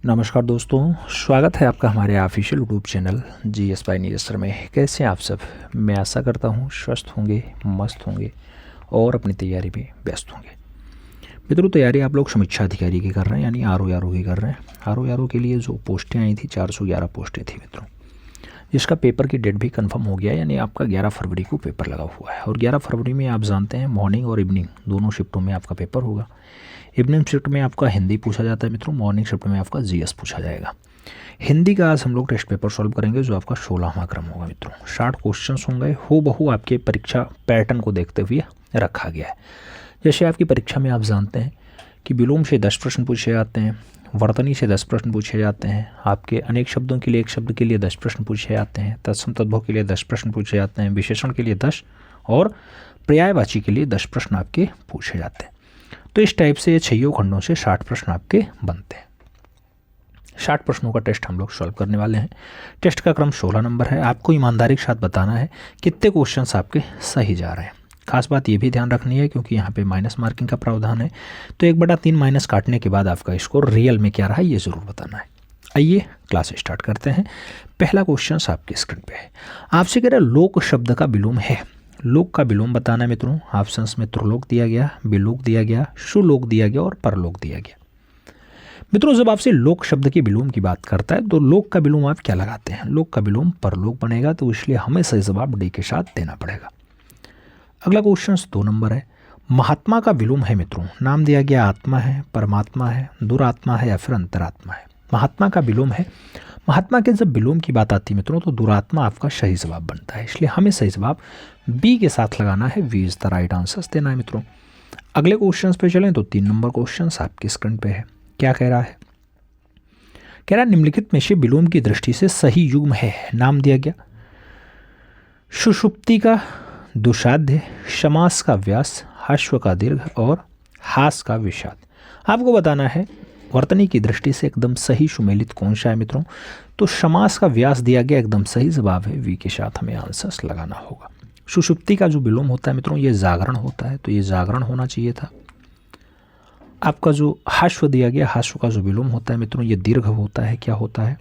नमस्कार दोस्तों, स्वागत है आपका हमारे official YouTube channel GS bye Neeraj sir में। कैसे हैं आप सब? मैं आशा करता हूँ स्वस्थ होंगे, मस्त होंगे और अपनी तैयारी में व्यस्त होंगे। मित्रों, तैयारी आप लोग समीक्षा अधिकारी की कर रहे हैं, यानी आर की कर रहे हैं। आर के लिए जो पोस्टें आई थी 411 पोस्टें थी मित्रों, जिसका पेपर की डेट भी कंफर्म हो गया, यानी आपका 11 फरवरी को पेपर लगा हुआ है। और 11 फरवरी में आप जानते हैं मॉर्निंग और इवनिंग दोनों शिफ्टों में आपका पेपर होगा। इवनिंग शिफ्ट में आपका हिंदी पूछा जाता है मित्रों, मॉर्निंग शिफ्ट में आपका जीएस पूछा जाएगा। हिंदी का आज हम लोग टेस्ट पेपर सॉल्व करेंगे, जो आपका 16वां क्रम होगा मित्रों। 60 क्वेश्चंस होंगे, हूबहू आपके परीक्षा पैटर्न को देखते हुए रखा गया है। जैसे आपकी परीक्षा में आप जानते हैं कि विलोम से 10 प्रश्न पूछे जाते हैं, वर्तनी से 10 प्रश्न पूछे जाते हैं, आपके अनेक शब्दों के लिए एक शब्द के लिए 10 प्रश्न पूछे जाते हैं, तत्सम तद्भव के लिए 10 प्रश्न पूछे जाते हैं, विशेषण के लिए 10 और पर्यायवाची के लिए 10 प्रश्न आपके पूछे जाते हैं। तो इस टाइप से ये 6 खंडों से 60 प्रश्न आपके बनते हैं। 60 प्रश्नों का टेस्ट हम लोग सॉल्व करने वाले हैं। टेस्ट का क्रम 16 नंबर है। आपको ईमानदारी के साथ बताना है कितने क्वेश्चंस आपके सही जा रहे हैं। खास बात ये भी ध्यान रखनी है क्योंकि यहाँ पे माइनस मार्किंग का प्रावधान है, तो 1/3 माइनस काटने के बाद आपका स्कोर रियल में क्या रहा ये ज़रूर बताना है। आइए क्लास स्टार्ट करते हैं। पहला क्वेश्चन आपके स्क्रीन पे है। आपसे कह रहा है लोक शब्द का विलोम है। लोक का विलोम बताना है मित्रों। ऑप्शंस में त्रिलोक दिया गया, विलोक दिया गया, सुलोक दिया गया और परलोक दिया गया। मित्रों, जब आपसे लोक शब्द के विलोम की बात करता है तो लोक का विलोम आप क्या लगाते हैं? लोक का विलोम परलोक बनेगा, तो इसलिए हमें सही जवाब डी के साथ देना पड़ेगा। अगला क्वेश्चन 2 नंबर है। महात्मा का विलोम है मित्रों। नाम दिया गया आत्मा है, परमात्मा है, दुरात्मा है या फिर अंतरात्मा है। महात्मा का विलोम है। महात्मा के जब विलोम की बात आती है मित्रों तो दुरात्मा आपका सही जवाब बनता है, इसलिए हमें सही जवाब बी के साथ लगाना है। B is the right answer देना है मित्रों। अगले क्वेश्चन पे चलें तो 3 नंबर क्वेश्चन आपके स्क्रीन पे है। क्या कह रहा है? कह रहा है निम्नलिखित में से विलोम की दृष्टि से सही युग्म है। नाम दिया गया सुषुप्ति का दुसाध्य, समास का व्यास, हाश्व का दीर्घ और हास का विषाद। आपको बताना है वर्तनी की दृष्टि से एकदम सही सुमेलित कौन सा है मित्रों। तो समास का व्यास दिया गया, एकदम सही जवाब है। वी के साथ हमें आंसर्स लगाना होगा। सुषुप्ति का जो विलोम होता है मित्रों ये जागरण होता है, तो ये जागरण होना चाहिए था। आपका जो हाश्व दिया गया, हाश्व का जो विलोम होता है मित्रों ये दीर्घ होता है। क्या होता है?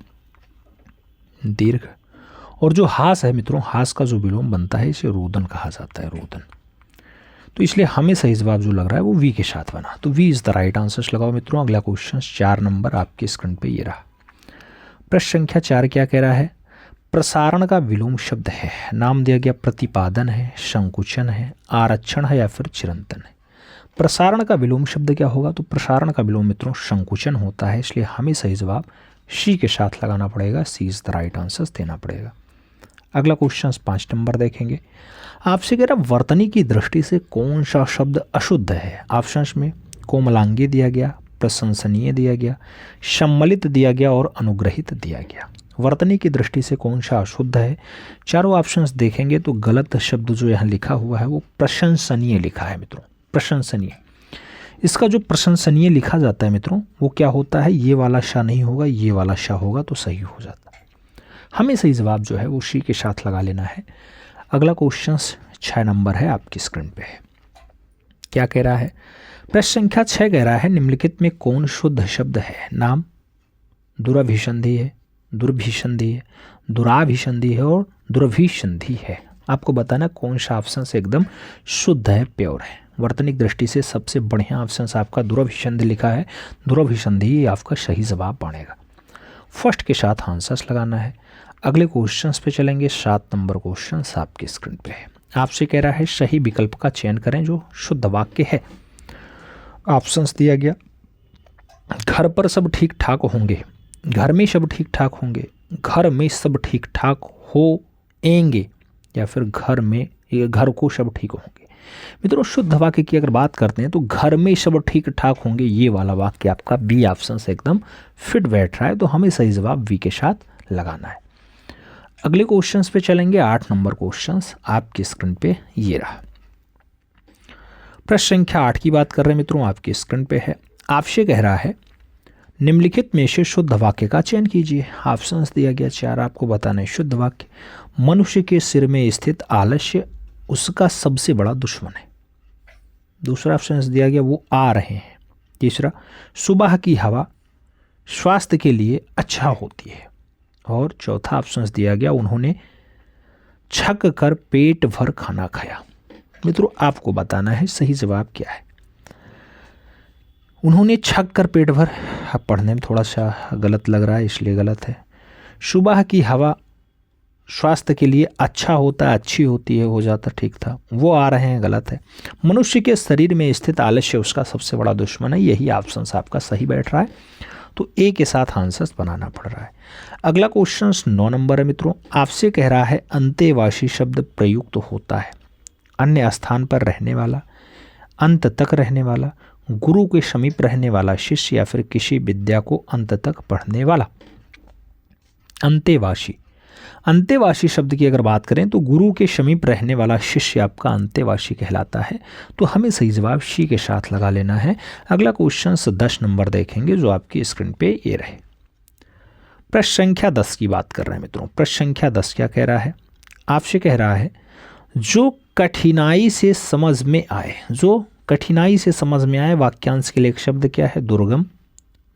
दीर्घ। और जो हास है मित्रों, हास का जो विलोम बनता है इसे रोदन कहा जाता है, रोदन। तो इसलिए हमें सही जवाब जो लग रहा है वो वी के साथ बना, तो B is the right answer लगाओ मित्रों। अगला क्वेश्चन 4 नंबर आपके स्क्रीन पे ये रहा। प्रश्न संख्या 4 क्या कह रहा है? प्रसारण का विलोम शब्द है। नाम दिया गया प्रतिपादन है, संकुचन है, आरक्षण है या फिर चिरंतन है। प्रसारण का विलोम शब्द क्या होगा? तो प्रसारण का विलोम मित्रों संकुचन होता है, इसलिए हमें सही जवाब सी के साथ लगाना पड़ेगा। सी इज द राइट आंसर देना पड़ेगा। अगला क्वेश्चन 5 नंबर देखेंगे। आपसे कह रहा वर्तनी की दृष्टि से कौन सा शब्द अशुद्ध है? ऑप्शंस में कोमलांगी दिया गया, प्रशंसनीय दिया गया, सम्मिलित दिया गया और अनुग्रहित दिया गया। वर्तनी की दृष्टि से कौन सा अशुद्ध है? चारों ऑप्शंस देखेंगे तो गलत शब्द जो यहाँ लिखा हुआ है वो प्रशंसनीय लिखा है मित्रों, प्रशंसनीय। इसका जो प्रशंसनीय लिखा जाता है मित्रों वो क्या होता है? ये वाला शाह नहीं होगा, ये वाला शाह होगा, तो सही हो जाता है। हमें सही जवाब जो है वो सी के साथ लगा लेना है। अगला क्वेश्चन 6 नंबर है आपकी स्क्रीन पे है। क्या कह रहा है? प्रश्न संख्या 6 कह रहा है निम्नलिखित में कौन शुद्ध शब्द है? नाम दुराभिसंधि है, दुर्भिसंधि है, दुराभिसंधि है और दुर्भिसंधि है। आपको बताना कौन सा ऑप्शन से एकदम शुद्ध है, प्योर है। वर्तनिक दृष्टि से सबसे बढ़िया ऑप्शन आपका दुराभिसंधि लिखा है। दुराभिसंधि आपका सही जवाब बनेगा। फर्स्ट के साथ आंसर्स लगाना है। अगले क्वेश्चंस पे चलेंगे। 7 नंबर क्वेश्चन आपके स्क्रीन पे है। आपसे कह रहा है सही विकल्प का चयन करें जो शुद्ध वाक्य है। ऑप्शंस दिया गया घर पर सब ठीक ठाक होंगे, घर में सब ठीक ठाक होंगे, घर में सब ठीक ठाक होंगे या फिर घर को सब ठीक होंगे। मित्रों, शुद्ध वाक्य की अगर बात करते हैं तो घर में सब ठीक ठाक होंगे, ये वाला वाक्य आपका बी ऑप्शन से एकदम फिट बैठ रहा है, तो हमें सही जवाब वी के साथ लगाना है। अगले क्वेश्चंस पे चलेंगे। 8 नंबर क्वेश्चंस आपकी स्क्रीन पे ये रहा। प्रश्न संख्या 8 की बात कर रहे हैं मित्रों, आपकी स्क्रीन पे है। आपसे कह रहा है निम्नलिखित में से शुद्ध वाक्य का चयन कीजिए। ऑप्शंस दिया गया 4, आपको बताना है शुद्ध वाक्य। मनुष्य के सिर में स्थित आलस्य उसका सबसे बड़ा दुश्मन है। दूसरा ऑप्शन दिया गया वो आ रहे हैं। तीसरा सुबह की हवा स्वास्थ्य के लिए अच्छा होती है। और चौथा ऑप्शन दिया गया, उन्होंने छक कर पेट भर खाना खाया। मित्रों आपको बताना है सही जवाब क्या है। उन्होंने छक कर पेट भर, अब पढ़ने में थोड़ा सा गलत लग रहा है इसलिए गलत है। सुबह की हवा स्वास्थ्य के लिए अच्छा होता है, अच्छी होती है, हो जाता ठीक था, वो आ रहे हैं, गलत है। मनुष्य के शरीर में स्थित आलस्य उसका सबसे बड़ा दुश्मन है, यही ऑप्शन आपका सही बैठ रहा है। तो ए के साथ आंसर बनाना पड़ रहा है। अगला क्वेश्चन 9 नंबर है मित्रों, आपसे कह रहा है अंतेवासी शब्द प्रयुक्त होता है अन्य स्थान पर रहने वाला, अंत तक रहने वाला, गुरु के समीप रहने वाला शिष्य, या फिर किसी विद्या को अंत तक पढ़ने वाला। अंतेवासी, अंतेवासी शब्द की अगर बात करें तो गुरु के समीप रहने वाला शिष्य आपका अंतेवासी कहलाता है। तो हमें सही जवाब सी के साथ लगा लेना है। अगला क्वेश्चन 10 नंबर देखेंगे जो आपकी स्क्रीन पे ये रहे। प्रश्न संख्या 10 की बात कर रहे हैं मित्रों। प्रश्न संख्या 10 क्या कह रहा है, आपसे कह रहा है जो कठिनाई से समझ में आए, जो कठिनाई से समझ में आए, वाक्यांश के लिए एक शब्द क्या है, दुर्गम,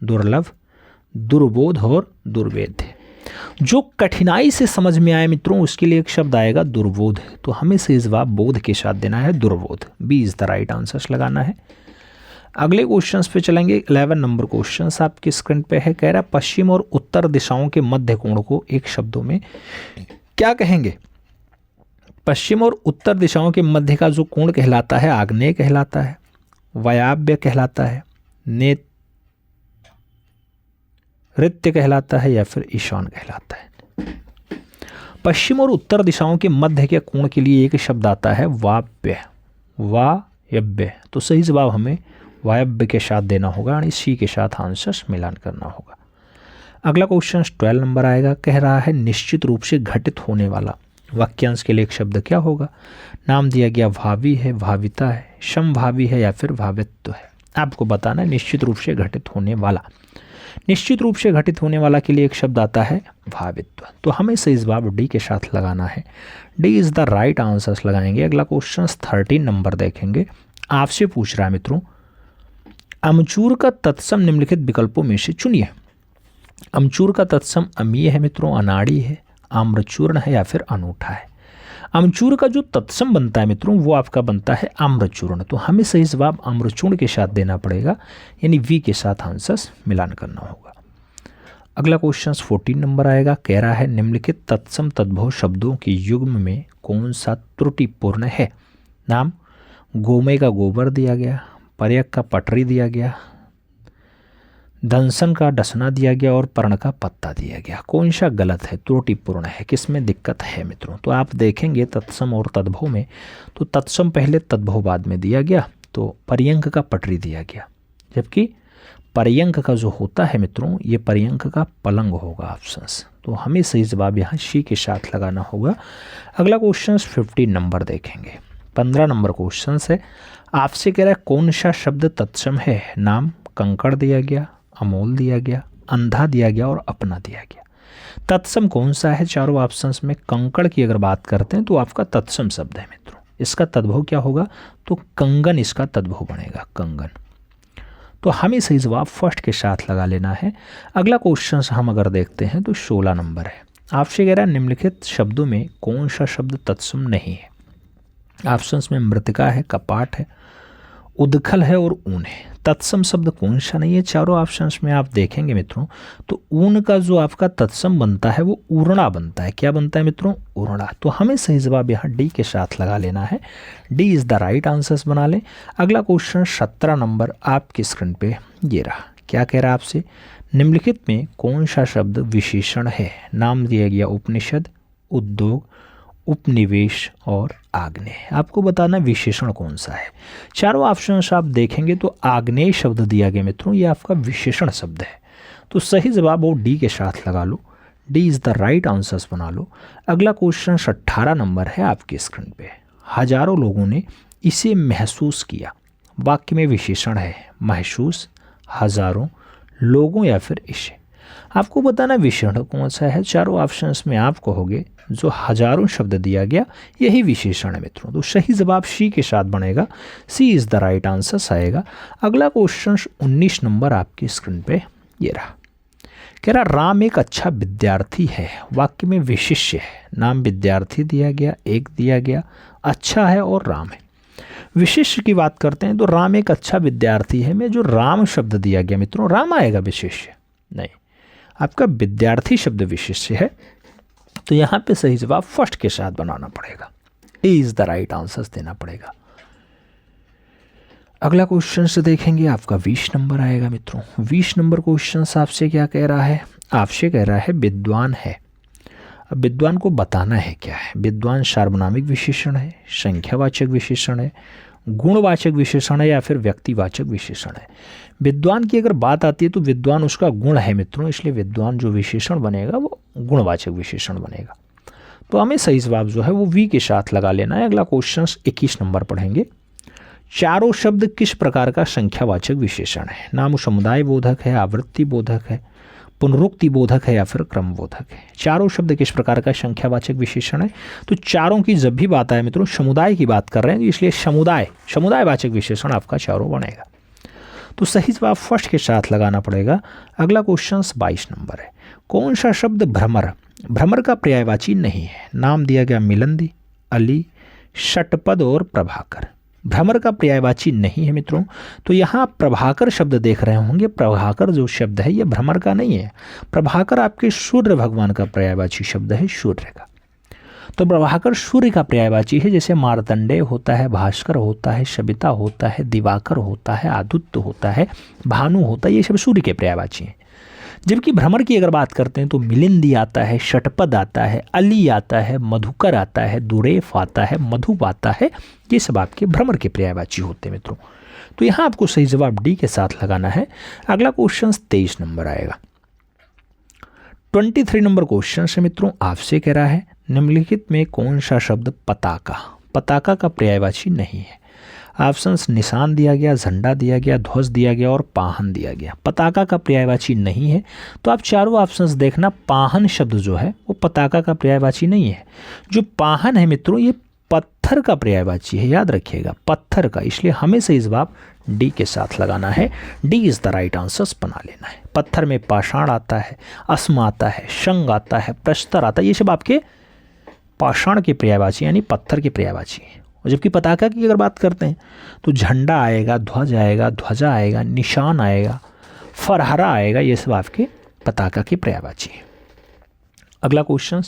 दुर्लभ, दुर्बोध और दुर्वेद्य। जो कठिनाई से समझ में आए मित्रों उसके लिए एक शब्द आएगा दुर्बोध। तो हमें सही जवाब बोध के साथ देना है, दुर्बोध। B is the right answer लगाना है। अगले क्वेश्चंस पे चलेंगे। 11 नंबर क्वेश्चन आपके स्क्रीन पे है, कह रहा है पश्चिम और उत्तर दिशाओं के मध्य कोण को एक शब्दों में क्या कहेंगे। पश्चिम और उत्तर दिशाओं के मध्य का जो कोण कहलाता है आग्नेय कहलाता है, वायव्य कहलाता है, नैऋत्य कहलाता है, या फिर ईशान कहलाता है। पश्चिम और उत्तर दिशाओं के मध्य के कोण के लिए एक शब्द आता है वायव्य, वायव्य। तो सही जवाब हमें वायव्य के साथ देना होगा और सी के साथ आंसर मिलान करना होगा। अगला क्वेश्चन 12 नंबर आएगा, कह रहा है निश्चित रूप से घटित होने वाला, वाक्यांश के लिए एक शब्द क्या होगा। नाम दिया गया भावी है, भाविता है, समभावी है, या फिर भावित्व है। आपको बताना है निश्चित रूप से घटित होने वाला। निश्चित रूप से घटित होने वाला के लिए एक शब्द आता है भावित्व। तो हमें सही जवाब डी के साथ लगाना है। D is the right answer लगाएंगे। अगला क्वेश्चन 13 नंबर देखेंगे। आपसे पूछ रहा है मित्रों अमचूर का तत्सम निम्नलिखित विकल्पों में से चुनिए। अमचूर का तत्सम अमीय है मित्रों, अनाड़ी है, आम्रचूर्ण है, या फिर अनूठा है। अमचूर का जो तत्सम बनता है मित्रों वो आपका बनता है आम्रचूर्ण। तो हमें सही जवाब आम्रचूर्ण के साथ देना पड़ेगा, यानी वी के साथ आंसर मिलान करना होगा। अगला क्वेश्चन 14 नंबर आएगा, कह रहा है निम्नलिखित तत्सम तद्भव शब्दों के युग्म में कौन सा त्रुटिपूर्ण है। नाम गोमय का गोबर दिया गया, पर्यक का पटरी दिया गया, दंसन का डसना दिया गया, और पर्ण का पत्ता दिया गया। कौन सा गलत है, त्रुटिपूर्ण है, किसमें दिक्कत है मित्रों। तो आप देखेंगे तत्सम और तद्भव में, तो तत्सम पहले तद्भव बाद में दिया गया, तो पर्यंक का पटरी दिया गया, जबकि पर्यंक का जो होता है मित्रों ये पर्यंक का पलंग होगा ऑप्शंस। तो हमें सही जवाब यहाँ सी के साथ लगाना होगा। अगला क्वेश्चन 15 नंबर देखेंगे। 15 नंबर क्वेश्चन है, आपसे कह रहा है कौन सा शब्द तत्सम है। नाम कंकड़ दिया गया, अमोल दिया गया, अंधा दिया गया, और अपना दिया गया। तत्सम कौन सा है चारों ऑप्शंस में। कंकड़ की अगर बात करते हैं तो आपका तत्सम शब्द है मित्रों। इसका तद्भव क्या होगा, तो कंगन इसका तद्भव बनेगा, कंगन। तो हमें सही जवाब फर्स्ट के साथ लगा लेना है। अगला क्वेश्चन हम अगर देखते हैं तो 16 नंबर है। आपसे कह रहा है निम्नलिखित शब्दों में कौन सा शब्द तत्सम नहीं है। ऑप्शंस में मृतिका है, कपाट है, उदखल है, और ऊन है। तत्सम शब्द कौन सा नहीं है चारों ऑप्शंस में आप देखेंगे मित्रों, तो ऊन का जो आपका तत्सम बनता है वो उर्णा बनता है। क्या बनता है मित्रों, उर्णा। तो हमें सही जवाब यहाँ डी के साथ लगा लेना है। D is the right answers बना लें। अगला क्वेश्चन 17 नंबर आपकी स्क्रीन पे ये रहा। क्या कह रहा है आपसे, निम्नलिखित में कौन सा शब्द विशेषण है। नाम दिया गया उपनिषद, उद्योग, उपनिवेश और आग्नेय। आपको बताना विशेषण कौन सा है। चारों ऑप्शंस आप देखेंगे तो आग्नेय शब्द दिया गया मित्रों, ये आपका विशेषण शब्द है। तो सही जवाब वो डी के साथ लगा लो। D is the right answers बना लो। अगला क्वेश्चन 18 नंबर है आपकी स्क्रीन पे। हजारों लोगों ने इसे महसूस किया। वाक्य में विशेषण है महसूस, हजारों, लोगों, या फिर इसे। आपको बताना विशेषण कौन सा है। चारों ऑप्शंस में आप कहोगे जो हजारों शब्द दिया गया यही विशेषण है मित्रों। तो सही जवाब सी के साथ बनेगा। सी इज द राइट आंसर आएगा। अगला क्वेश्चन 19 नंबर आपकी स्क्रीन पे ये रहा। कह रहा राम एक अच्छा विद्यार्थी है, वाक्य में विशिष्य है, नाम विद्यार्थी दिया गया, एक दिया गया, अच्छा है और राम है। विशिष्य की बात करते हैं तो राम एक अच्छा विद्यार्थी है में जो राम शब्द दिया गया मित्रों, राम आएगा विशिष्य नहीं, आपका विद्यार्थी शब्द विशिष्य है। तो यहाँ पे सही जवाब फर्स्ट के साथ बनाना पड़ेगा, ए इज द राइट आंसर देना पड़ेगा। अगला क्वेश्चन से देखेंगे, आपका 20 नंबर आएगा मित्रों। 20 नंबर क्वेश्चन आपसे क्या कह रहा है, आपसे कह रहा है विद्वान है। अब विद्वान को बताना है क्या है। विद्वान सार्वनामिक विशेषण है, संख्यावाचक विशेषण है, गुणवाचक विशेषण है या फिर व्यक्तिवाचक विशेषण है। विद्वान की अगर बात आती है तो विद्वान उसका गुण है मित्रों, इसलिए विद्वान जो विशेषण बनेगा वो गुणवाचक विशेषण बनेगा। तो हमें सही जवाब जो है वो वी के साथ लगा लेना है। अगला क्वेश्चन 21 नंबर पढ़ेंगे। चारों शब्द किस प्रकार का संख्यावाचक विशेषण है। नाम समुदाय बोधक है, आवृत्ति बोधक है, पुनरुक्ति बोधक है या फिर क्रम बोधक है। चारों शब्द किस प्रकार का संख्यावाचक विशेषण है। तो चारों की जब भी बात आए मित्रों, समुदाय की बात कर रहे हैं, तो इसलिए समुदायवाचक विशेषण आपका चारों बनेगा। तो सही जवाब फर्स्ट के साथ लगाना पड़ेगा। अगला क्वेश्चन 22 नंबर है। कौन सा शब्द भ्रमर का पर्यायवाची नहीं है। नाम दिया गया मिलंदी, अली, षटपद और प्रभाकर। भ्रमर का पर्यायवाची नहीं है मित्रों। तो यहाँ प्रभाकर शब्द देख रहे होंगे, प्रभाकर जो शब्द है ये भ्रमर का नहीं है। प्रभाकर आपके सूर्य भगवान का पर्यायवाची शब्द है, सूर्य का। तो प्रभाकर सूर्य का पर्यायवाची है, जैसे मार्तंडेय होता है, भास्कर होता है, सविता होता है, दिवाकर होता है, आदित्य होता है, भानु होता है, ये सब सूर्य के पर्यायवाची हैं। जबकि भ्रमर की अगर बात करते हैं तो मिलिंदी आता है, षटपद आता है, अली आता है, मधुकर आता है, दुरेफ आता है, मधुप आता है, ये सब आपके भ्रमर के पर्यायवाची होते हैं मित्रों। तो यहाँ आपको सही जवाब डी के साथ लगाना है। अगला क्वेश्चन 23 नंबर आएगा। 23 नंबर क्वेश्चन से मित्रों आपसे कह रहा है निम्नलिखित में कौन सा शब्द पताका का पर्यायवाची नहीं है। ऑप्शंस निशान दिया गया, झंडा दिया गया, ध्वज दिया गया और पाहन दिया गया। पताका का पर्यायवाची नहीं है। तो आप चारों ऑप्शंस देखना, पाहन शब्द जो है वो पताका का पर्यायवाची नहीं है। जो पाहन है मित्रों ये पत्थर का पर्यायवाची है, याद रखिएगा, पत्थर का। इसलिए हमें सही जवाब डी के साथ लगाना है। D is the right answer बना लेना है। पत्थर में पाषाण आता है, अस्म आता है, शंग आता है, प्रस्तर आता है, ये सब आपके पाषाण के पर्यायवाची यानी पत्थर के पर्यायवाची है। और जबकि पताका की अगर बात करते हैं तो झंडा आएगा, ध्वज आएगा, ध्वजा आएगा, निशान आएगा, फरहरा आएगा, ये सब आपके पताका के पर्यायवाची है। अगला क्वेश्चन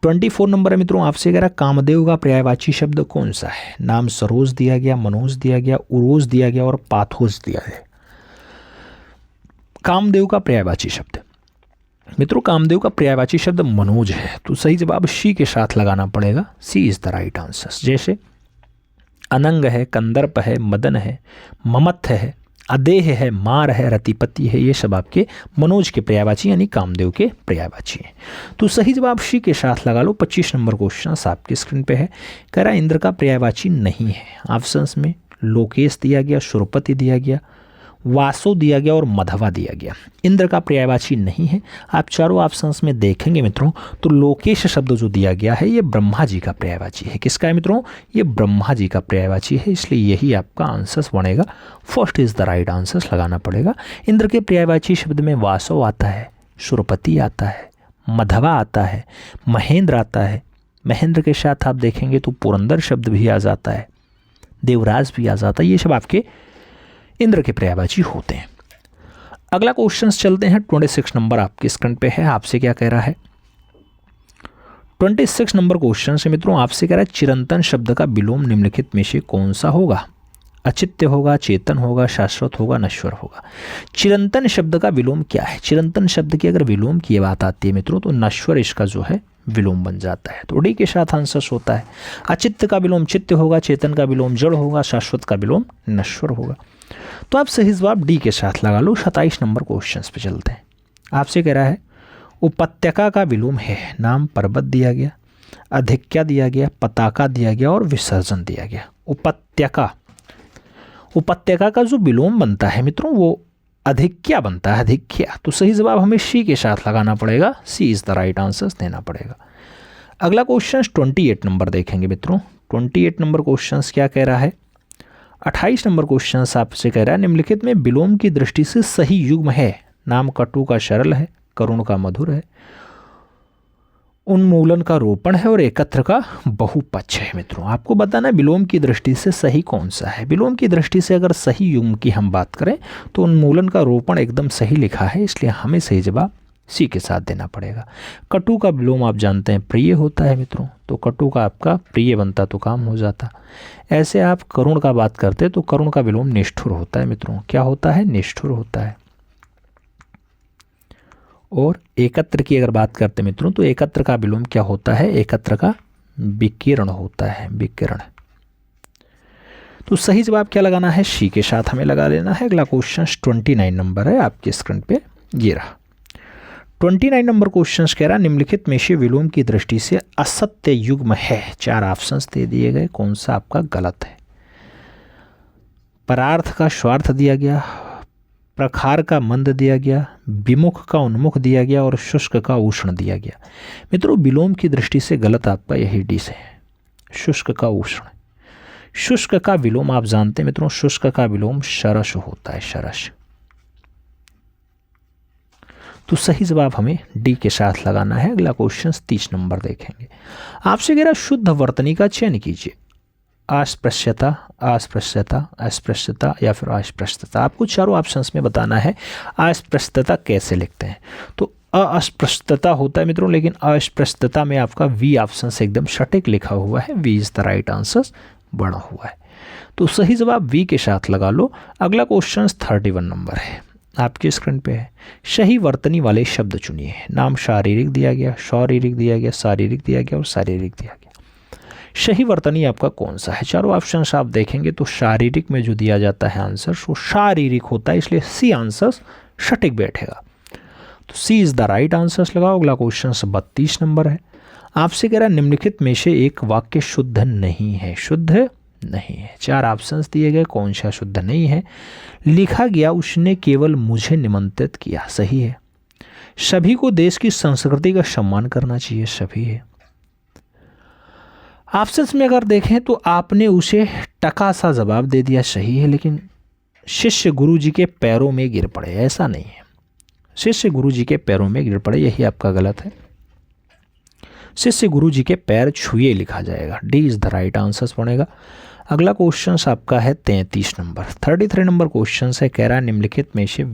24 नंबर है मित्रों, आपसे कह रहा कामदेव का पर्यायवाची शब्द कौन सा है। नाम सरोज दिया गया, मनोज दिया गया, उरोज दिया गया और पाथोज दिया गया। कामदेव का पर्यायवाची शब्द मित्रों, कामदेव का पर्यायवाची शब्द मनोज है। तो सही जवाब सी के साथ लगाना पड़ेगा। सी इज द राइट आंसर। जैसे अनंग है, कंदर्प है, मदन है, ममत्थ है, अदेह है, मार है, रतिपति है, ये सब आपके मनोज के पर्यायवाची यानी कामदेव के पर्यायवाची हैं। तो सही जवाब सी के साथ लगा लो। 25 नंबर क्वेश्चन आपके स्क्रीन पे है। कह रहा इंद्र का पर्यायवाची नहीं है। ऑप्शंस में लोकेश दिया गया, सुरपति दिया गया, वासो दिया गया और मधवा दिया गया। इंद्र का पर्यायवाची नहीं है। आप चारों ऑप्शंस में देखेंगे मित्रों तो लोकेश शब्द जो दिया गया है ये ब्रह्मा जी का पर्यायवाची है। किसका है मित्रों, ये ब्रह्मा जी का पर्यायवाची है, इसलिए यही आपका आंसर बनेगा। First is the right answer लगाना पड़ेगा। इंद्र के पर्यायवाची शब्द में वासो आता है, सुरपति आता है, मधवा आता है, महेंद्र आता है। महेंद्र के साथ आप देखेंगे तो पुरंदर शब्द भी आ जाता है, देवराज भी आ जाता है, ये सब आपके इंद्र के पर्यायवाची होते हैं। अगला क्वेश्चन चलते हैं 26 नंबर आपके स्क्रीन पे है। आपसे क्या कह रहा है 26 नंबर क्वेश्चन से मित्रों आपसे कह रहा है चिरंतन शब्द का विलोम निम्नलिखित में से कौन सा होगा। अचित्य होगा, चेतन होगा, शाश्वत होगा, नश्वर होगा। चिरंतन शब्द का विलोम क्या है। चिरंतन शब्द की अगर विलोम की बात आती है मित्रों तो नश्वर इसका जो है विलोम बन जाता है। तो डी के साथ आंसर होता है। अचित्य का विलोम चित्त होगा, चेतन का विलोम जड़ होगा, शाश्वत का विलोम नश्वर होगा। तो आप सही जवाब डी के साथ लगा लो। 27 नंबर क्वेश्चन पे चलते हैं। आपसे कह रहा है उपत्यका का विलोम है। नाम पर्वत दिया गया, अधिक्या दिया गया, पताका दिया गया और विसर्जन दिया गया। उपत्यका का जो विलोम बनता है मित्रों वो अधिक्या बनता है, अधिक्या। तो सही जवाब हमें सी के साथ लगाना पड़ेगा। सी इज द राइट आंसर देना पड़ेगा। अगला क्वेश्चन 28 नंबर देखेंगे मित्रों। 28 नंबर क्वेश्चन क्या कह रहा है 28 नंबर क्वेश्चन आपसे कह रहा है निम्नलिखित में विलोम की दृष्टि से सही युग्म है। नाम कटु का सरल है, करुण का मधुर है, उन्मूलन का रोपण है और एकत्र का बहुपक्ष है। मित्रों आपको बताना है विलोम की दृष्टि से सही कौन सा है। विलोम की दृष्टि से अगर सही युग्म की हम बात करें तो उन्मूलन का रोपण एकदम सही लिखा है, इसलिए हमें सही जवाब सी के साथ देना पड़ेगा। कटु का विलोम आप जानते हैं प्रिय होता है मित्रों, तो कटु का आपका प्रिय बनता तो काम हो जाता। ऐसे आप करुण का बात करते तो करुण का विलोम निष्ठुर होता है मित्रों। क्या होता है? निष्ठुर होता है। और एकत्र की अगर बात करते मित्रों तो एकत्र का विलोम क्या होता है? एकत्र का विकिरण होता है, विकिरण। तो सही जवाब क्या लगाना है? सी के साथ हमें लगा लेना है। अगला क्वेश्चन 29 नंबर है आपके स्क्रीन पे, ये रहा 29 नंबर क्वेश्चन कह रहा निम्नलिखित में से विलोम की दृष्टि से असत्य युग्म है। 4 ऑप्शंस दे दिए गए, कौन सा आपका गलत है? परार्थ का स्वार्थ दिया गया, प्रखार का मंद दिया गया, विमुख का उन्मुख दिया गया और शुष्क का उष्ण दिया गया। मित्रों विलोम की दृष्टि से गलत आपका यही डी से है, शुष्क का उष्ण। शुष्क का विलोम आप जानते हैं मित्रों, शुष्क का विलोम शरस होता है, शरस। तो सही जवाब हमें डी के साथ लगाना है। अगला क्वेश्चन 30 नंबर देखेंगे। आपसे कह रहा शुद्ध वर्तनी का चयन कीजिए। अस्पृश्यता, अस्पृश्यता, अस्पृश्यता या फिर अस्पृश्यता। आपको चारों ऑप्शंस में बताना है अस्पृश्यता कैसे लिखते हैं। तो अस्पृश्यता होता है मित्रों, लेकिन अस्पृश्यता में आपका वी ऑप्शन से एकदम सटीक लिखा हुआ है, B is the right answer बना हुआ है। तो सही जवाब वी के साथ लगा लो। अगला क्वेश्चन 31 नंबर है आपकी स्क्रीन पे है। सही वर्तनी वाले शब्द चुनिए। नाम शारीरिक दिया गया, शारीरिक दिया गया, शारीरिक दिया गया और शारीरिक दिया गया। सही वर्तनी आपका कौन सा है? चारों ऑप्शन आप देखेंगे तो शारीरिक में जो दिया जाता है आंसर वो शारीरिक होता है, इसलिए सी आंसर सटीक बैठेगा। तो सी इज द राइट आंसर लगाओ। अगला क्वेश्चन 32 नंबर है। आपसे कह रहा निम्नलिखित में से एक वाक्य शुद्ध नहीं है। शुद्ध नहीं है। 4 ऑप्शंस दिए गए, कौन सा शुद्ध नहीं है? लिखा गया उसने केवल मुझे निमंत्रित किया, सही है। सभी को देश की संस्कृति का सम्मान करना चाहिए, सभी है। ऑप्शंस में अगर देखें तो आपने उसे टका सा जवाब दे दिया, सही है। लेकिन शिष्य गुरु जी के पैरों में गिर पड़े, ऐसा नहीं है। शिष्य गुरु जी के पैरों में गिर पड़े, यही आपका गलत है। शिष्य गुरु जी के पैर छुए लिखा जाएगा, D is the right answer बनेगा। अगला क्वेश्चन आपका है 33 नंबर। 33 नंबर क्वेश्चन है, कह रहा निम्नलिखित में से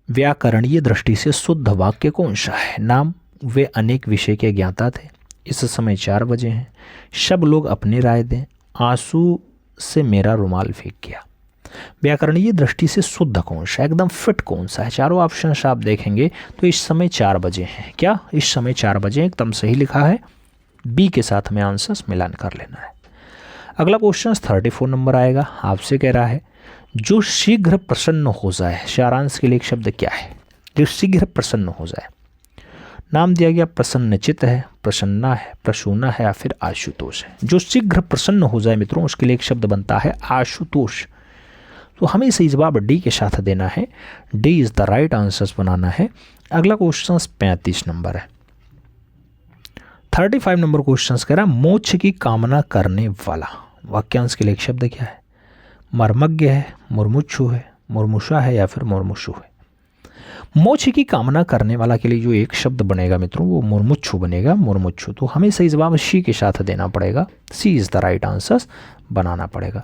व्याकरणीय दृष्टि से शुद्ध वाक्य कौन सा है? नाम वे अनेक विषय के ज्ञाता थे, इस समय 4 बजे हैं, सब लोग अपनी राय दें, आंसू से मेरा रुमाल फेंक गया। व्याकरणीय दृष्टि से शुद्ध कौन सा, एकदम फिट कौन सा है? चारों ऑप्शन आप देखेंगे तो इस समय 4 बजे हैं। क्या इस समय 4 बजे एकदम सही लिखा है, बी के साथ हमें आंसर्स मिलान कर लेना है। अगला क्वेश्चन 34 नंबर आएगा। आपसे कह रहा है जो शीघ्र प्रसन्न हो जाए। सारांश के लिए एक शब्द क्या है? जो शीघ्र प्रसन्न हो जाए। नाम दिया गया प्रसन्नचित है, प्रसन्ना है, प्रसूना है या फिर आशुतोष है। जो शीघ्र प्रसन्न हो जाए मित्रों उसके लिए एक शब्द बनता है आशुतोष। तो हमें सही जवाब डी के साथ देना है, D is the right answer बनाना है। अगला क्वेश्चन 35 नंबर है। 35 नंबर क्वेश्चन कह रहा मोक्ष की कामना करने वाला। वाक्यांश के लिए एक शब्द क्या है? मर्मज्ञ है, मुर्मुक्षु है, मुर्मुषा है या फिर मुर्मुषु है। मोक्ष की कामना करने वाला के लिए जो एक शब्द बनेगा मित्रों वो मुर्मुक्षु बनेगा, मुर्मुक्षु। तो हमें सही जवाब सी के साथ देना पड़ेगा, सी इज द राइट आंसर बनाना पड़ेगा।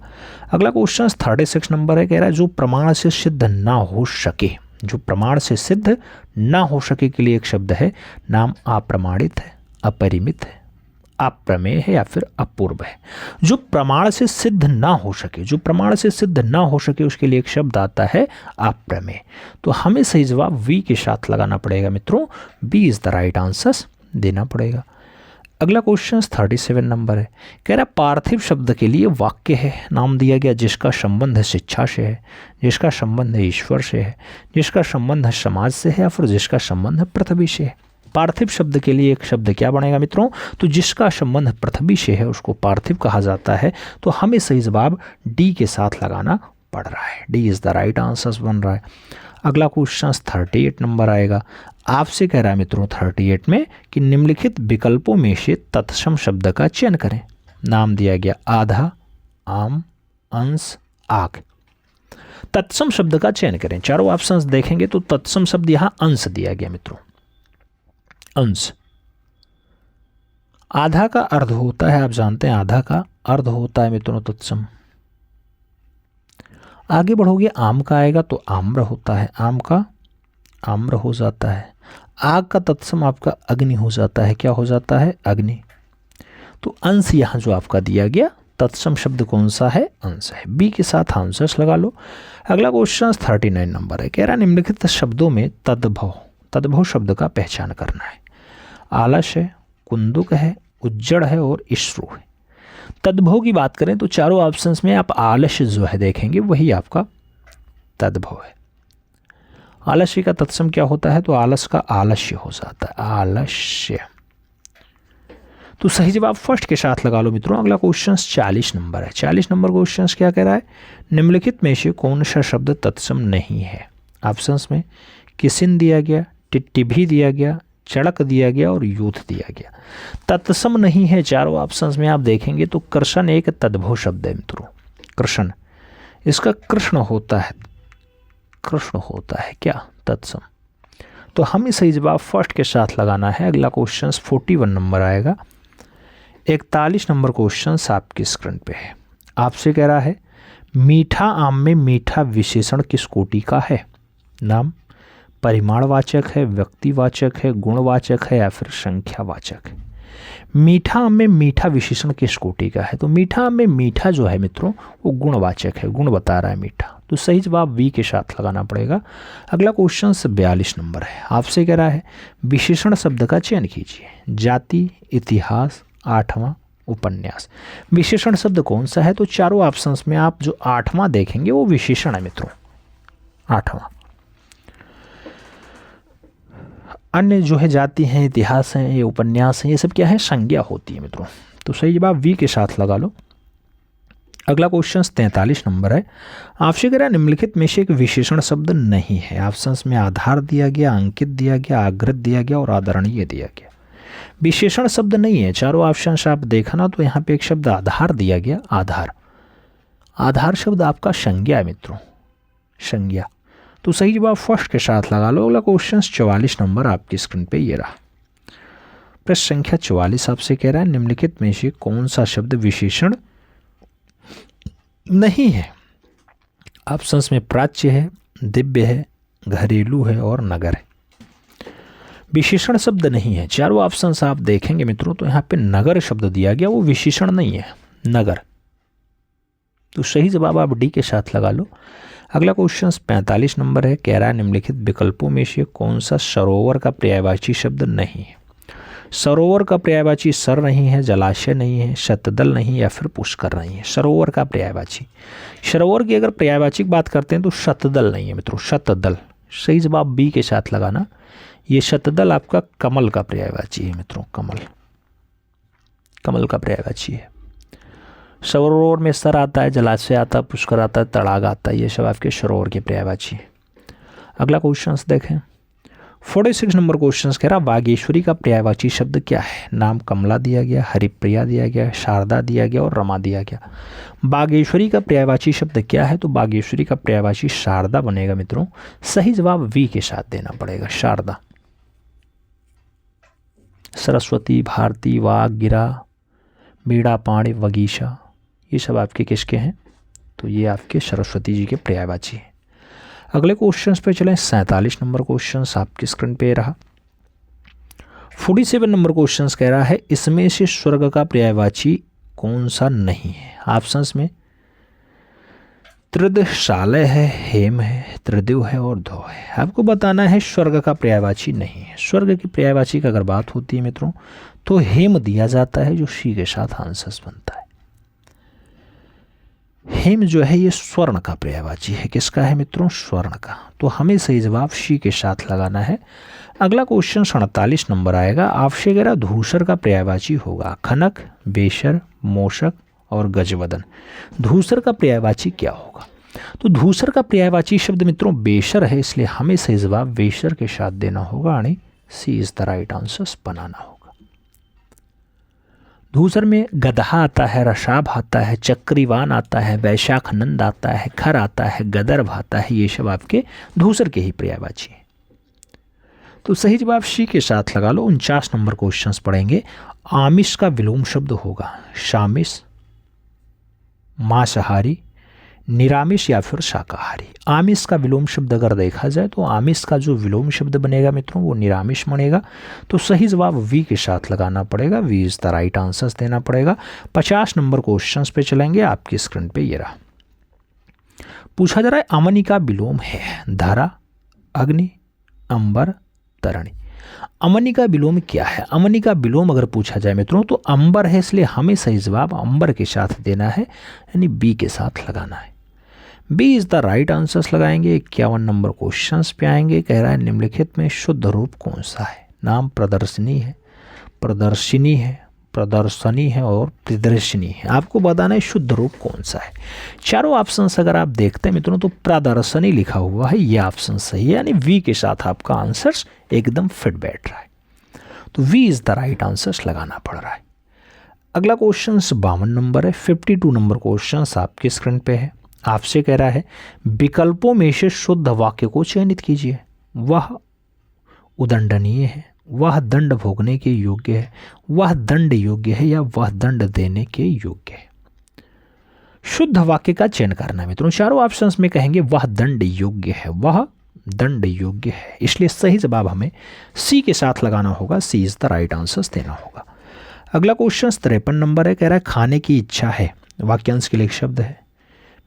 अगला क्वेश्चन 36 नंबर है, कह रहा है जो प्रमाण से सिद्ध ना हो सके। जो प्रमाण से सिद्ध ना हो सके के लिए एक शब्द है, नाम अप्रमाणित है, अपरिमित है, अप्रमेय है या फिर अपूर्व है। जो प्रमाण से सिद्ध ना हो सके, जो प्रमाण से सिद्ध ना हो सके उसके लिए एक शब्द आता है अप्रमेय। तो हमें सही जवाब वी के साथ लगाना पड़ेगा मित्रों, B is the right answer देना पड़ेगा। अगला क्वेश्चन 37 नंबर है, कह रहा पार्थिव शब्द के लिए वाक्य है। नाम दिया गया जिसका संबंध शिक्षा से है, जिसका संबंध ईश्वर से है, जिसका संबंध समाज से है या फिर जिसका संबंध पृथ्वी से है। पार्थिव शब्द के लिए एक शब्द क्या बनेगा मित्रों? तो जिसका संबंध पृथ्वी से है उसको पार्थिव कहा जाता है। तो हमें सही जवाब डी के साथ लगाना पड़ रहा है, D is the right answer बन रहा है। अगला क्वेश्चन 38 नंबर आएगा। आपसे कह रहा है मित्रों 38 में कि निम्नलिखित विकल्पों में से तत्सम शब्द का चयन करें। नाम दिया गया आधा, आम, अंश, आग। तत्सम शब्द का चयन करें। चारों ऑप्शंस देखेंगे तो तत्सम शब्द यहां अंश दिया गया मित्रों, अंश। आधा का अर्ध होता है, आप जानते हैं आधा का अर्ध होता है मित्रों तत्सम। आगे बढ़ोगे आम का आएगा तो आम्र होता है, आम का आम्र हो जाता है। आग का तत्सम आपका अग्नि हो जाता है, क्या हो जाता है, अग्नि। तो अंश यहाँ जो आपका दिया गया तत्सम शब्द कौन सा है, अंश है। बी के साथ आंसर्स लगा लो। अगला क्वेश्चन 39 नंबर है, कह रहा निम्नलिखित शब्दों में तद्भव, तद्भव शब्द का पहचान करना है। आलस है, कुंदुक है, उज्जड़ है और इश्रु है। तद्भव की बात करें तो चारों ऑप्शंस में आप आलस्य जो है देखेंगे वही आपका तद्भव है। आलस्य का तत्सम क्या होता है, तो आलस का आलस्य हो जाता है, आलस्य। तो सही जवाब फर्स्ट के साथ लगा लो मित्रों। अगला क्वेश्चन 40 नंबर है। 40 नंबर क्वेश्चन क्या कह रहा है, निम्नलिखित में से कौन सा शब्द तत्सम नहीं है। ऑप्शंस में किसिन दिया गया, टिट्टिभी दिया गया, चड़क दिया गया और यूथ दिया गया। तत्सम नहीं है चारों ऑप्शंस में आप देखेंगे तो कृष्ण एक तद्भव शब्द है मित्रों, कृष्ण। इसका कृष्ण होता है, कृष्ण होता है क्या, तत्सम। तो हमें सही जवाब फर्स्ट के साथ लगाना है। अगला क्वेश्चन 41 नंबर आएगा। 41 नंबर क्वेश्चन आपकी स्क्रीन पे है। आपसे कह रहा है मीठा आम में मीठा विशेषण किस कोटि का है। नाम परिमाणवाचक है, व्यक्तिवाचक है, गुणवाचक है या फिर संख्यावाचक है। मीठा आम में मीठा विशेषण किस कोटि का है, तो मीठा आम में मीठा जो है मित्रों वो गुणवाचक है, गुण बता रहा है मीठा। तो सही जवाब वी के साथ लगाना पड़ेगा। अगला क्वेश्चन 42 नंबर है। आपसे कह रहा है विशेषण शब्द का चयन कीजिए। जाति, इतिहास, आठवां, उपन्यास। विशेषण शब्द कौन सा है, तो चारों ऑप्शंस में आप जो आठवां देखेंगे वो विशेषण है मित्रों, आठवां। अन्य जो है जाति हैं, इतिहास हैं, ये उपन्यास हैं, ये सब क्या है, संज्ञा होती है मित्रों। तो सही जवाब वी के साथ लगा लो। अगला क्वेश्चन 43 नंबर है। आपसे कह रहा है निम्नलिखित में से एक विशेषण शब्द नहीं है। ऑप्शंस में आधार दिया गया, अंकित दिया गया, आग्रत दिया गया और आदरणीय दिया गया। विशेषण शब्द नहीं है चारों ऑप्शंस आप देखा ना, तो यहाँ पे एक शब्द आधार दिया गया, आधार। आधार शब्द आपका संज्ञा है मित्रों, संज्ञा। तो सही जवाब फर्स्ट के साथ लगा लो। अगला क्वेश्चन 44 नंबर आपकी स्क्रीन पे ये रहा। प्रश्न संख्या 44 आपसे कह रहा है निम्नलिखित में से कौन सा शब्द विशेषण नहीं है। ऑप्शंस में प्राच्य है, दिव्य है, घरेलू है और नगर है। विशेषण शब्द नहीं है चारों ऑप्शंस आप देखेंगे मित्रों, तो यहाँ पे नगर शब्द दिया गया, वो विशेषण नहीं है, नगर। तो सही जवाब आप डी के साथ लगा लो। अगला क्वेश्चन 45 नंबर है। कह रहा है निम्नलिखित विकल्पों में से कौन सा सरोवर का पर्यायवाची शब्द नहीं है। सरोवर का पर्यायवाची सर नहीं है, जलाशय नहीं है, शतदल नहीं या फिर पुष्कर नहीं है। सरोवर का पर्यायवाची, सरोवर की अगर पर्यायवाची की बात करते हैं तो शतदल नहीं है मित्रों, शतदल। सही जवाब बी के साथ लगाना। ये शतदल आपका कमल का पर्यायवाची है मित्रों, कमल, कमल का पर्यायवाची है। सरोवर में सर आता है, जलाशय आता है, पुष्कर आता है, तड़ाग आता है, ये सब आपके सरोवर के पर्यायवाची है। अगला क्वेश्चन देखें 46 नंबर क्वेश्चन कह रहा बागेश्वरी का पर्यायवाची शब्द क्या है। नाम कमला दिया गया, हरिप्रिया दिया गया, शारदा दिया गया और रमा दिया गया। बागेश्वरी का पर्यायवाची शब्द क्या है, तो बागेश्वरी का पर्यायवाची शारदा बनेगा मित्रों। सही जवाब वी के साथ देना पड़ेगा, शारदा। सरस्वती, भारती, वाग, गिरा, बीड़ा, पाणी, वगीशा, ये सब आपके किसके हैं, तो ये आपके सरस्वती जी के पर्यायवाची हैं। अगले क्वेश्चंस पे चलें। 47 नंबर क्वेश्चंस आपकी स्क्रीन पे रहा। 47 नंबर क्वेश्चंस कह रहा है इसमें से स्वर्ग का पर्यायवाची कौन सा नहीं है। ऑप्शंस में त्रिदशालय है, हेम है, त्रिदिव है और ध्रुव है। आपको बताना है स्वर्ग का पर्यायवाची नहीं है। स्वर्ग की पर्यायवाची की अगर बात होती है मित्रों तो हेम दिया जाता है, जो सी के साथ आंसर्स बनता है। हेम जो है ये स्वर्ण का पर्यायवाची है। किसका है मित्रों, स्वर्ण का। तो हमें सही जवाब सी के साथ लगाना है। अगला क्वेश्चन 47 नंबर आएगा। आपसे अगर धूसर का पर्यायवाची होगा खनक, बेशर, मोशक और गजवदन। धूसर का पर्यायवाची क्या होगा, तो धूसर का पर्यायवाची शब्द मित्रों बेशर है, इसलिए हमें सही जवाब बेशर के साथ देना होगा। यानी सी इज द राइट आंसर बनाना होगा। धूसर में गदहा आता है, रसाब आता है, चक्रीवान आता है, वैशाखनंद आता है, खर आता है, गदर्भ आता है। ये सब आपके धूसर के ही पर्यायवाची हैं। तो सही जवाब सी के साथ लगा लो। 49 नंबर क्वेश्चंस पढ़ेंगे। आमिष का विलोम शब्द होगा शामिष, मांसाहारी, निरामिष या फिर शाकाहारी। आमिष का विलोम शब्द अगर देखा जाए तो आमिष का जो विलोम शब्द बनेगा मित्रों वो निरामिष बनेगा। तो सही जवाब वी के साथ लगाना पड़ेगा। B is the right answers देना पड़ेगा। 50 नंबर क्वेश्चंस पे चलेंगे। आपकी स्क्रीन पे ये रहा। पूछा जा रहा है अमनी का विलोम है धरा, अग्नि, अंबर, तरणी। अमनी का विलोम क्या है? अमनी का विलोम अगर पूछा जाए मित्रों तो अंबर है, इसलिए हमें सही जवाब अंबर के साथ देना है, यानी बी के साथ लगाना है। B is the right answers लगाएंगे। 51 नंबर क्वेश्चंस पे आएंगे। कह रहा है निम्नलिखित में शुद्ध रूप कौन सा है? नाम प्रदर्शनी है, प्रदर्शिनी है, प्रदर्शनी है और प्रदर्शनी है। आपको बताना है शुद्ध रूप कौन सा है। चारों ऑप्शन अगर आप देखते हैं मित्रों तो प्रदर्शनी लिखा हुआ है, ये ऑप्शन सही है, यानी वी के साथ आपका आंसर्स एकदम फिट बैठ रहा है। तो B is the right answers लगाना पड़ रहा है। अगला क्वेश्चन 52 नंबर है। 52 नंबर क्वेश्चन आपके स्क्रीन पे है। आपसे कह रहा है विकल्पों में से शुद्ध वाक्य को चयनित कीजिए। वह उदंडनीय है, वह दंड भोगने के योग्य है, वह दंड योग्य है या वह दंड देने के योग्य है। शुद्ध वाक्य का चयन करना मित्रों। चारों ऑप्शंस में कहेंगे वह दंड योग्य है, वह दंड योग्य है, इसलिए सही जवाब हमें सी के साथ लगाना होगा। सी इज द राइट आंसर देना होगा। अगला क्वेश्चन 53 नंबर है। कह रहा है खाने की इच्छा है, वाक्यांश के लिए एक शब्द है,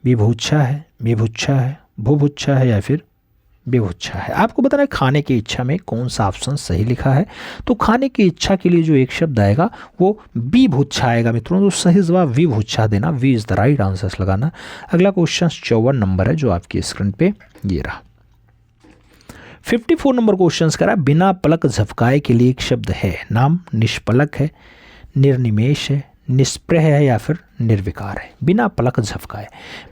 विभुच्छा है, विभुच्छा है, भुभुच्छा है या फिर विभुच्छा है। आपको बताना है खाने की इच्छा में कौन सा ऑप्शन सही लिखा है। तो खाने की इच्छा के लिए जो एक शब्द आएगा वो विभुच्छा आएगा मित्रों। तो सही जवाब विभुच्छा देना। B is the right answer लगाना। अगला क्वेश्चन 54 नंबर है जो आपकी स्क्रीन पे ये रहा। 54 नंबर क्वेश्चन करा बिना पलक झपकाए के लिए एक शब्द है। नाम निष्पलक है, निर्निमेष है, निष्प्रह है या फिर निर्विकार है। बिना पलक झपकाए,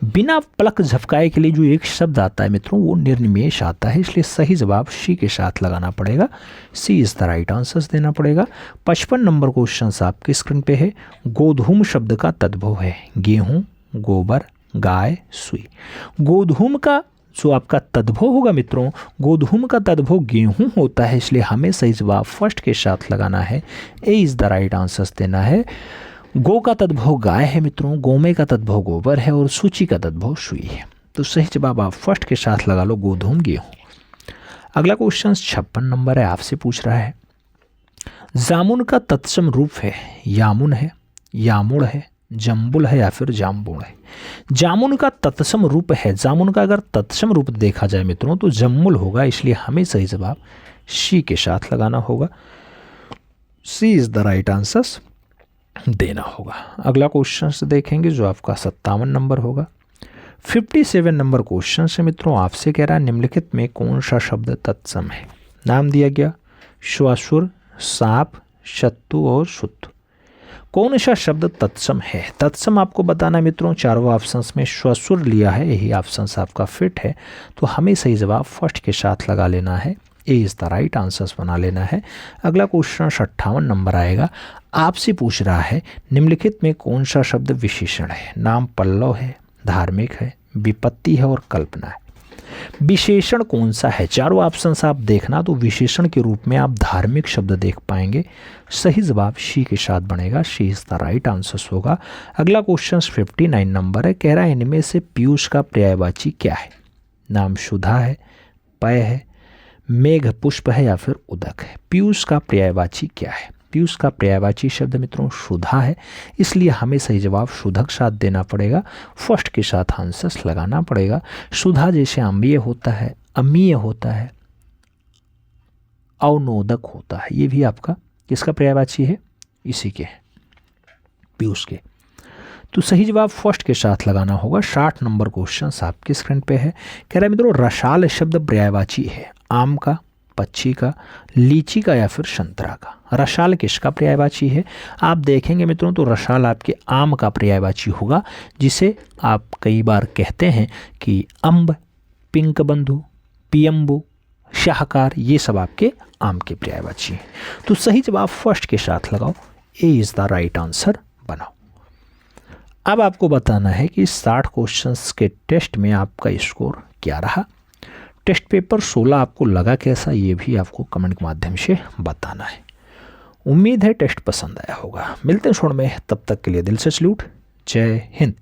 बिना पलक झपकाए के लिए जो एक शब्द आता है मित्रों वो निर्निमेष आता है, इसलिए सही जवाब सी के साथ लगाना पड़ेगा। सी इज द राइट आंसर देना पड़ेगा। 55 नंबर क्वेश्चन आपके स्क्रीन पे है। गोधूम शब्द का तद्भव है गेहूं, गोबर, गाय, सुई। गोधूम का जो आपका तद्भव होगा मित्रों, गोधूम का तद्भव गेहूं होता है, इसलिए हमें सही जवाब फर्स्ट के साथ लगाना है। ए इज द राइट आंसर देना है। गो का तद्भव गाय है मित्रों, गोमे का तद्भव गोबर है और सूची का तद्भव सुई है। तो सही जवाब आप फर्स्ट के साथ लगा लो गोधूम गेहूं। अगला क्वेश्चन 56 नंबर है। आपसे पूछ रहा है जामुन का तत्सम रूप है यामुन है, यामुड़ है, जम्बुल है या फिर जाम्बुड़ है। जामुन का तत्सम रूप है, जामुन का अगर तत्सम रूप देखा जाए मित्रों तो जम्मुल होगा, इसलिए हमें सही जवाब सी के साथ लगाना होगा। सी इज द राइट आंसर देना होगा। अगला क्वेश्चन देखेंगे जो आपका 57 नंबर होगा। 57 नंबर क्वेश्चन से मित्रों आपसे कह रहा है निम्नलिखित में कौन सा शब्द तत्सम है। नाम दिया गया श्वासुर, सांप, शत्रु और शुद्ध। कौन सा शब्द तत्सम है? तत्सम आपको बताना मित्रों चारों ऑप्शंस में श्वासुर लिया है, यही ऑप्शन आपका फिट है, तो हमें सही जवाब फर्स्ट के साथ लगा लेना है। ए इज द राइट आंसर्स बना लेना है। अगला क्वेश्चन 58 नंबर आएगा। आपसे पूछ रहा है निम्नलिखित में कौन सा शब्द विशेषण है। नाम पल्लव है, धार्मिक है, विपत्ति है और कल्पना है। विशेषण कौन सा है? चारों ऑप्शंस आप देखना तो विशेषण के रूप में आप धार्मिक शब्द देख पाएंगे। सही जवाब शी के साथ बनेगा। She is the right answer होगा। अगला क्वेश्चन 59 नंबर है। कह रहा है इनमें से पीयूष का पर्यायवाची क्या है। नाम सुधा है, पय है, मेघ पुष्प है या फिर उदक है। पीयूष का पर्यायवाची क्या है? पीयूष का पर्यायवाची शब्द मित्रों सुधा है, इसलिए हमें सही जवाब सुधक साथ देना पड़ेगा। फर्स्ट के साथ आंसर लगाना पड़ेगा। सुधा जैसे अम्लीय होता है, अम्लीय होता है, अवनोदक होता है, ये भी आपका किसका पर्यायवाची है? इसी के पीयूष के। तो सही जवाब फर्स्ट के साथ लगाना होगा। 60 नंबर क्वेश्चन आपके स्क्रीन पे है। कह रहा है मित्रों रसाल शब्द पर्यायवाची है। आम का, पक्षी का, लीची का या फिर संतरा का। रसाल किसका पर्यायवाची है? आप देखेंगे मित्रों तो रसाल आपके आम का पर्यायवाची होगा, जिसे आप कई बार कहते हैं कि अम्ब, पिंक बंधु, पियम्बु, शाहकार, ये सब आपके आम के पर्यायवाची हैं। तो सही जवाब फर्स्ट के साथ लगाओ। A is the right answer बनाओ। अब आपको बताना है कि 60 क्वेश्चंस के टेस्ट में आपका स्कोर क्या रहा। टेस्ट पेपर 16 आपको लगा कैसा, ये भी आपको कमेंट के माध्यम से बताना है। उम्मीद है टेस्ट पसंद आया होगा। मिलते हैं छोड़ में, तब तक के लिए दिल से सल्यूट। जय हिंद।